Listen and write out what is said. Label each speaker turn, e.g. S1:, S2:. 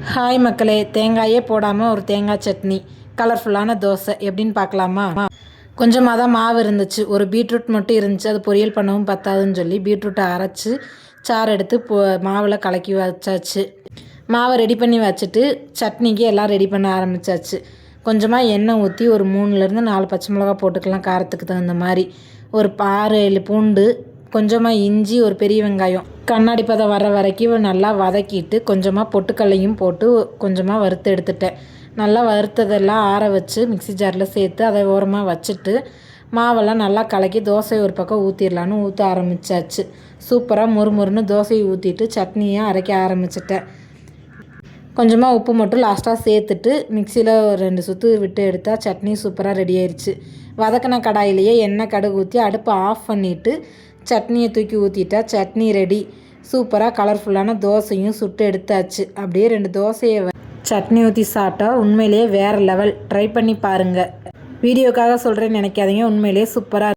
S1: Hi மக்களே, தேங்காயே போடாமல் ஒரு தேங்காய் சட்னி, கலர்ஃபுல்லான தோசை எப்படின்னு பார்க்கலாமா? கொஞ்சமாக தான் மாவு இருந்துச்சு, ஒரு பீட்ரூட் மட்டும் இருந்துச்சு. அது பொரியல் பண்ணவும் பத்தாதுன்னு சொல்லி பீட்ரூட்டை அரைச்சி சாறு எடுத்து மாவில் கலக்கி வச்சாச்சு. மாவை ரெடி பண்ணி வச்சுட்டு சட்னிக்கு எல்லாம் ரெடி பண்ண ஆரம்பித்தாச்சு. கொஞ்சமாக எண்ணெய் ஊற்றி ஒரு 3லேருந்து 4 பச்சை மிளகா போட்டுக்கலாம், காரத்துக்கு தகுந்த மாதிரி. ஒரு 6-7 பூண்டு, கொஞ்சமாக இஞ்சி, ஒரு பெரிய வெங்காயம் கண்ணாடி பதம் வர வரைக்கும் நல்லா வதக்கிட்டு கொஞ்சமாக பொட்டுக்கல்லையும் போட்டு கொஞ்சமாக வறுத்து எடுத்துட்டேன். நல்லா வறுத்ததெல்லாம் ஆற வச்சு மிக்ஸி ஜாரில் சேர்த்து அதை ஓரமாக வச்சுட்டு மாவெல்லாம் நல்லா கலக்கி தோசை ஒரு பக்கம் ஊற்றிடலான்னு ஊற்ற ஆரம்பித்தாச்சு. சூப்பராக மொறுமொறுன்னு தோசையை ஊற்றிட்டு சட்னியை அரைக்க ஆரம்பிச்சிட்டேன். கொஞ்சமாக உப்பு மட்டும் லாஸ்ட்டாக சேர்த்துட்டு மிக்சியில் ஒரு 2 சுற்று விட்டு எடுத்தால் சட்னி சூப்பராக ரெடி ஆயிடுச்சு. வதக்கின கடாயிலேயே எண்ணெய் கடுகு ஊற்றி அடுப்பை ஆஃப் பண்ணிவிட்டு சட்னியை தூக்கி ஊற்றிட்டா சட்னி ரெடி. சூப்பராக கலர்ஃபுல்லான தோசையும் சுட்டு எடுத்தாச்சு. அப்படியே 2 தோசையை சட்னி ஊற்றி சாப்பிட்டா உண்மையிலேயே வேறு லெவல். ட்ரை பண்ணி பாருங்கள். வீடியோக்காக சொல்கிறேன்னு நினைக்காதீங்க, உண்மையிலேயே சூப்பராக